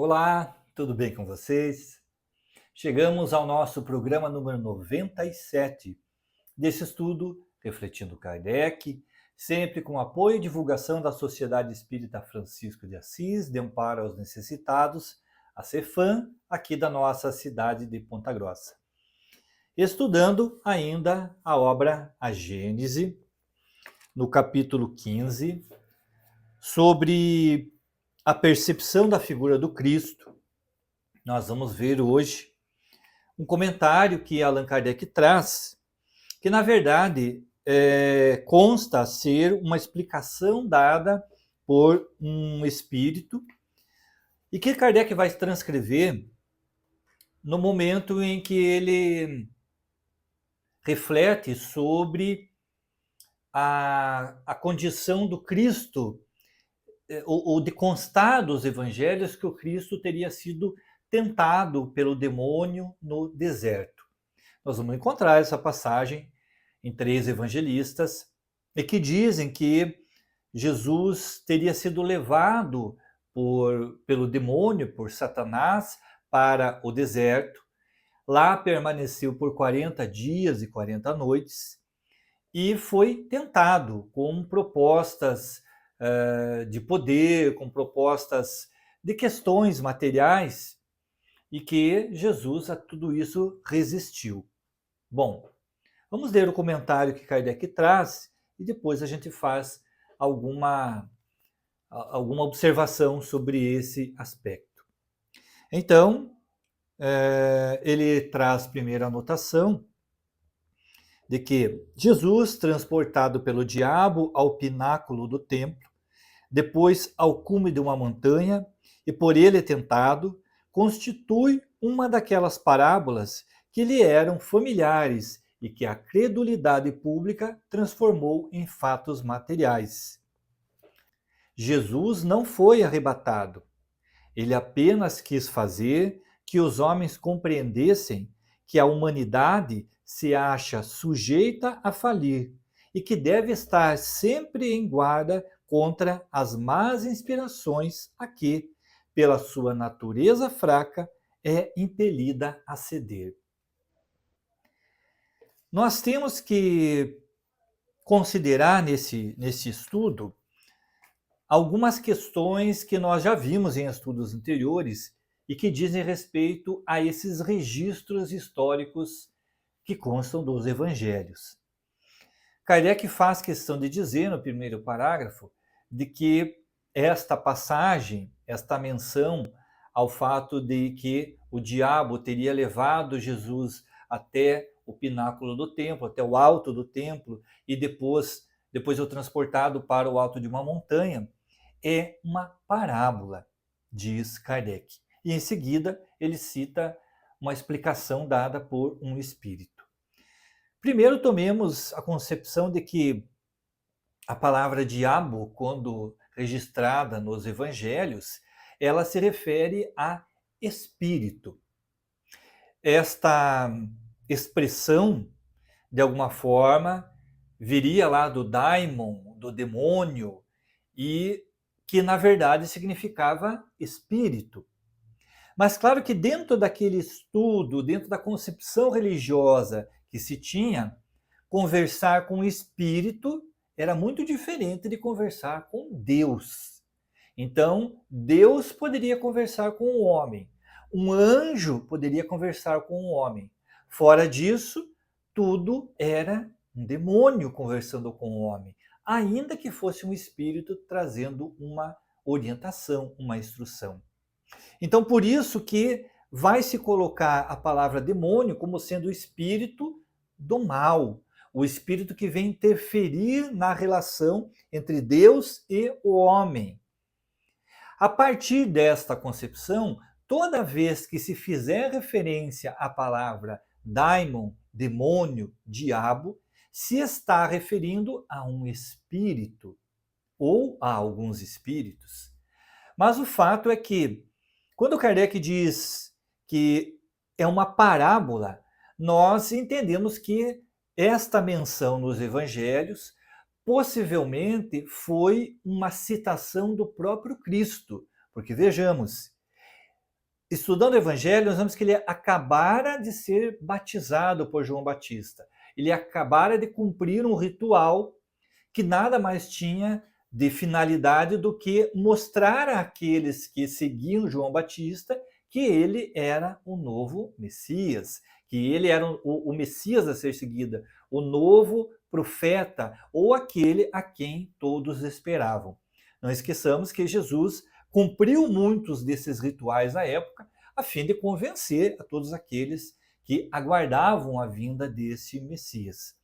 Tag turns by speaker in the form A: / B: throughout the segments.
A: Olá, tudo bem com vocês? Chegamos ao nosso programa número 97 desse estudo Refletindo Kardec, sempre com apoio e divulgação da Sociedade Espírita Francisco de Assis, de Amparo aos Necessitados, a CEFAM, aqui da nossa cidade de Ponta Grossa. Estudando ainda a obra A Gênese, no capítulo 15, sobre a percepção da figura do Cristo. Nós vamos ver hoje um comentário que Allan Kardec traz, que na verdade consta ser uma explicação dada por um espírito e que Kardec vai transcrever no momento em que ele reflete sobre a condição do Cristo, ou de constar dos evangelhos que o Cristo teria sido tentado pelo demônio no deserto. Nós vamos encontrar essa passagem em 3 evangelistas e que dizem que Jesus teria sido levado pelo demônio, por Satanás, para o deserto. Lá permaneceu por 40 dias e 40 noites e foi tentado com propostas de poder, com propostas de questões materiais, e que Jesus a tudo isso resistiu. Bom, vamos ler o comentário que Kardec traz e depois a gente faz alguma observação sobre esse aspecto. Então, ele traz primeiro a anotação de que Jesus, transportado pelo diabo ao pináculo do templo, depois ao cume de uma montanha, e por ele tentado, constitui uma daquelas parábolas que lhe eram familiares e que a credulidade pública transformou em fatos materiais. Jesus não foi arrebatado. Ele apenas quis fazer que os homens compreendessem que a humanidade se acha sujeita a falir e que deve estar sempre em guarda contra as más inspirações a que, pela sua natureza fraca, é impelida a ceder. Nós temos que considerar nesse estudo algumas questões que nós já vimos em estudos anteriores e que dizem respeito a esses registros históricos que constam dos evangelhos. Kardec faz questão de dizer no primeiro parágrafo de que esta passagem, esta menção ao fato de que o diabo teria levado Jesus até o pináculo do templo, até o alto do templo, e depois o transportado para o alto de uma montanha, é uma parábola, diz Kardec. E em seguida ele cita uma explicação dada por um espírito. Primeiro tomemos a concepção de que a palavra diabo, quando registrada nos evangelhos, ela se refere a espírito. Esta expressão, de alguma forma, viria lá do daimon, do demônio, e que na verdade significava espírito. Mas claro que dentro daquele estudo, dentro da concepção religiosa que se tinha, conversar com o espírito era muito diferente de conversar com Deus. Então, Deus poderia conversar com o homem. Um anjo poderia conversar com o homem. Fora disso, tudo era um demônio conversando com o homem, ainda que fosse um espírito trazendo uma orientação, uma instrução. Então, por isso que vai se colocar a palavra demônio como sendo o espírito do mal, o espírito que vem interferir na relação entre Deus e o homem. A partir desta concepção, toda vez que se fizer referência à palavra daimon, demônio, diabo, se está referindo a um espírito ou a alguns espíritos. Mas o fato é que, quando Kardec diz que é uma parábola, nós entendemos que esta menção nos evangelhos possivelmente foi uma citação do próprio Cristo, porque vejamos, estudando o Evangelho, nós vemos que ele acabara de ser batizado por João Batista. Ele acabara de cumprir um ritual que nada mais tinha de finalidade do que mostrar àqueles que seguiam João Batista que ele era o novo Messias, que ele era o Messias a ser seguido, o novo profeta, ou aquele a quem todos esperavam. Não esqueçamos que Jesus cumpriu muitos desses rituais na época, a fim de convencer a todos aqueles que aguardavam a vinda desse Messias.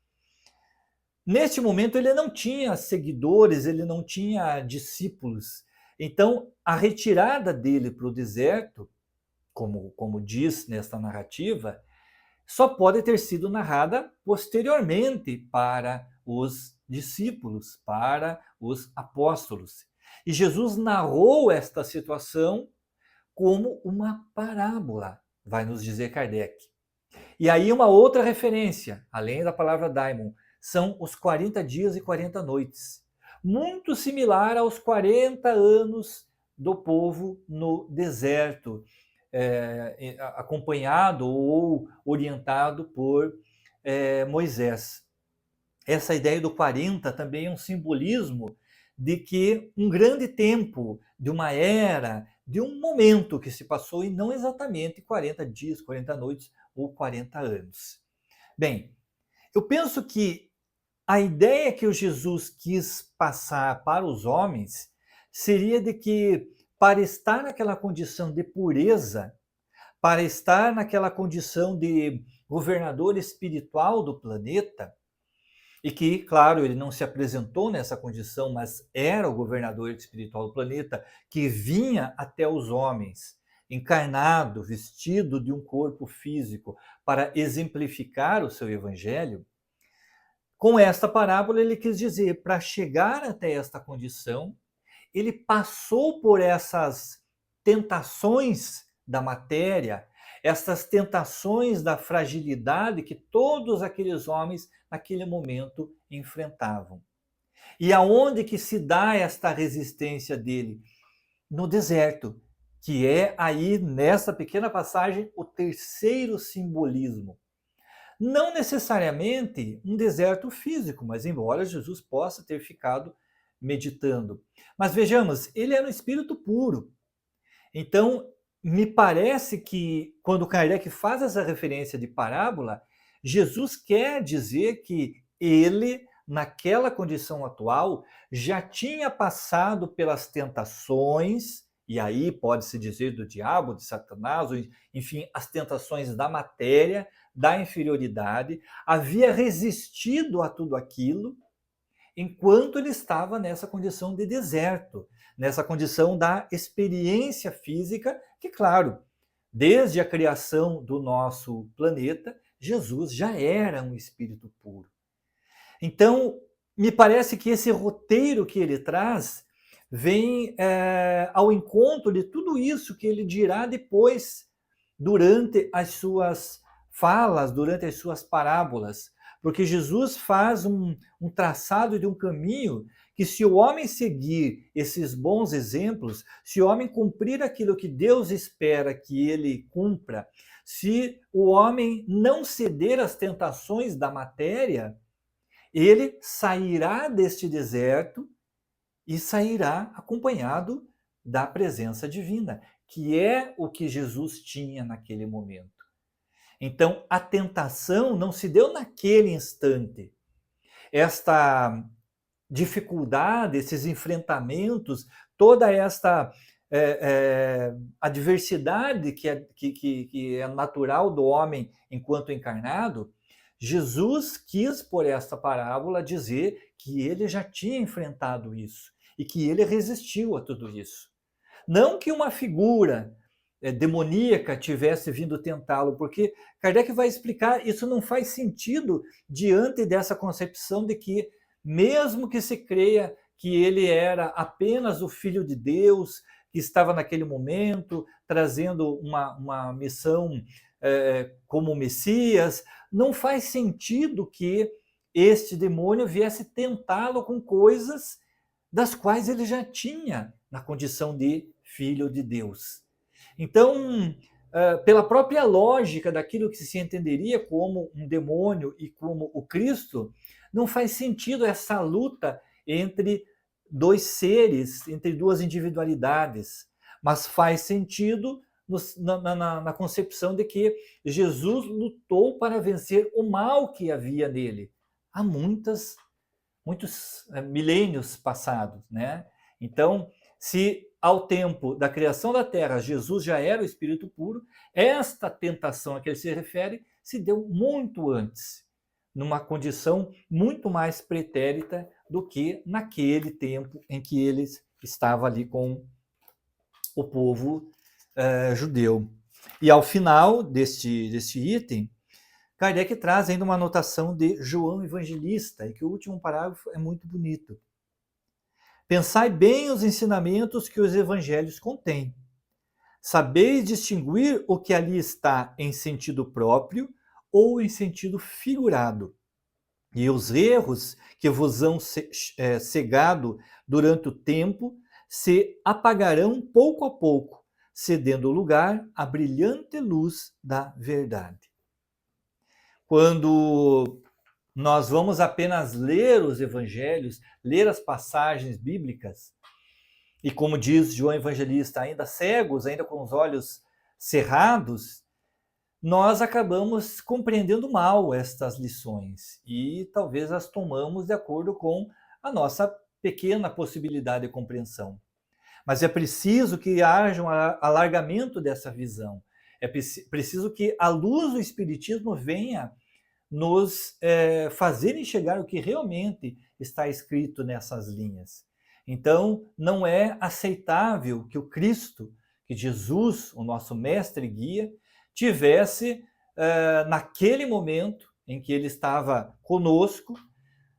A: Neste momento, ele não tinha seguidores, ele não tinha discípulos. Então, a retirada dele para o deserto, como diz nesta narrativa, só pode ter sido narrada posteriormente para os discípulos, para os apóstolos. E Jesus narrou esta situação como uma parábola, vai nos dizer Kardec. E aí uma outra referência, além da palavra daimon, são os 40 dias e 40 noites. Muito similar aos 40 anos do povo no deserto, acompanhado ou orientado por Moisés. Essa ideia do 40 também é um simbolismo de que um grande tempo, de uma era, de um momento que se passou, e não exatamente 40 dias, 40 noites ou 40 anos. Bem, eu penso que a ideia que o Jesus quis passar para os homens seria de que, para estar naquela condição de pureza, para estar naquela condição de governador espiritual do planeta, e que, claro, ele não se apresentou nessa condição, mas era o governador espiritual do planeta, que vinha até os homens, encarnado, vestido de um corpo físico, para exemplificar o seu evangelho. Com esta parábola, ele quis dizer, para chegar até esta condição, ele passou por essas tentações da matéria, essas tentações da fragilidade que todos aqueles homens naquele momento enfrentavam. E aonde que se dá esta resistência dele? No deserto, que é aí, nessa pequena passagem, o terceiro simbolismo. Não necessariamente um deserto físico, mas embora Jesus possa ter ficado meditando. Mas vejamos, ele era um espírito puro. Então, me parece que quando Kardec faz essa referência de parábola, Jesus quer dizer que ele, naquela condição atual, já tinha passado pelas tentações, e aí pode-se dizer do diabo, de Satanás, enfim, as tentações da matéria, da inferioridade, havia resistido a tudo aquilo, enquanto ele estava nessa condição de deserto, nessa condição da experiência física, que, claro, desde a criação do nosso planeta, Jesus já era um espírito puro. Então, me parece que esse roteiro que ele traz vem ao encontro de tudo isso que ele dirá depois, durante as suas falas, durante as suas parábolas. Porque Jesus faz um traçado de um caminho que, se o homem seguir esses bons exemplos, se o homem cumprir aquilo que Deus espera que ele cumpra, se o homem não ceder às tentações da matéria, ele sairá deste deserto e sairá acompanhado da presença divina, que é o que Jesus tinha naquele momento. Então, a tentação não se deu naquele instante. Esta dificuldade, esses enfrentamentos, toda esta adversidade que é natural do homem enquanto encarnado, Jesus quis, por esta parábola, dizer que ele já tinha enfrentado isso e que ele resistiu a tudo isso. Não que uma figura demoníaca tivesse vindo tentá-lo, porque Kardec vai explicar, isso não faz sentido diante dessa concepção de que, mesmo que se creia que ele era apenas o Filho de Deus, que estava naquele momento trazendo uma missão como Messias, não faz sentido que este demônio viesse tentá-lo com coisas das quais ele já tinha na condição de Filho de Deus. Então, pela própria lógica daquilo que se entenderia como um demônio e como o Cristo, não faz sentido essa luta entre dois seres, entre duas individualidades, mas faz sentido na concepção de que Jesus lutou para vencer o mal que havia nele há muitos milênios passados, né? Então, se ao tempo da criação da terra Jesus já era o Espírito puro, esta tentação a que ele se refere se deu muito antes, numa condição muito mais pretérita do que naquele tempo em que ele estava ali com o povo judeu. E ao final deste item, Kardec traz ainda uma anotação de João Evangelista, e que o último parágrafo é muito bonito. Pensai bem os ensinamentos que os evangelhos contêm. Sabeis distinguir o que ali está em sentido próprio ou em sentido figurado. E os erros que vos hão cegado durante o tempo se apagarão pouco a pouco, cedendo lugar à brilhante luz da verdade. Quando nós vamos apenas ler os evangelhos, ler as passagens bíblicas, e como diz João Evangelista, ainda cegos, ainda com os olhos cerrados, nós acabamos compreendendo mal estas lições e talvez as tomamos de acordo com a nossa pequena possibilidade de compreensão. Mas é preciso que haja um alargamento dessa visão. É preciso que a luz do Espiritismo venha nos fazer enxergar o que realmente está escrito nessas linhas. Então, não é aceitável que o Cristo, que Jesus, o nosso mestre e guia, tivesse, naquele momento em que ele estava conosco,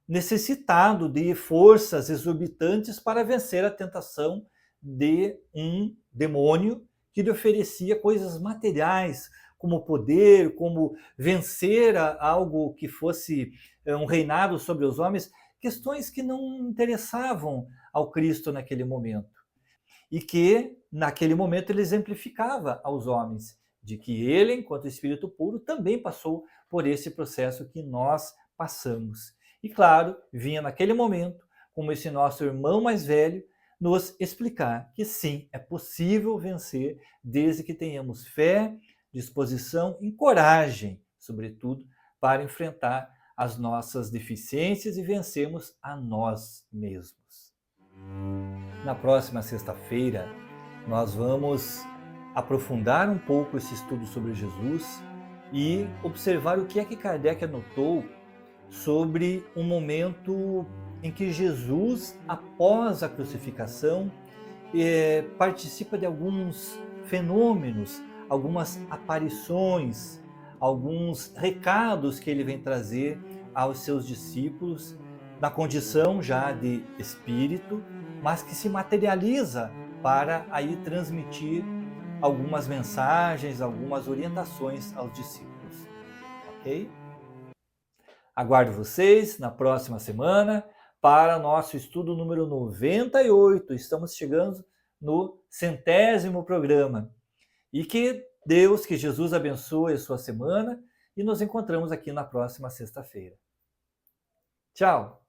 A: necessitado de forças exorbitantes para vencer a tentação de um demônio que lhe oferecia coisas materiais, como poder, como vencer algo que fosse um reinado sobre os homens, questões que não interessavam ao Cristo naquele momento. E que, naquele momento, ele exemplificava aos homens de que ele, enquanto Espírito puro, também passou por esse processo que nós passamos. E, claro, vinha naquele momento, como esse nosso irmão mais velho, nos explicar que sim, é possível vencer desde que tenhamos fé, disposição e coragem, sobretudo, para enfrentar as nossas deficiências e vencermos a nós mesmos. Na próxima sexta-feira, nós vamos aprofundar um pouco esse estudo sobre Jesus e observar o que é que Kardec anotou sobre um momento em que Jesus, após a crucificação, participa de alguns fenômenos, algumas aparições, alguns recados que ele vem trazer aos seus discípulos, na condição já de espírito, mas que se materializa para aí transmitir algumas mensagens, algumas orientações aos discípulos. Ok? Aguardo vocês na próxima semana para nosso estudo número 98. Estamos chegando no 100º programa. E que Deus, que Jesus abençoe a sua semana e nos encontramos aqui na próxima sexta-feira. Tchau!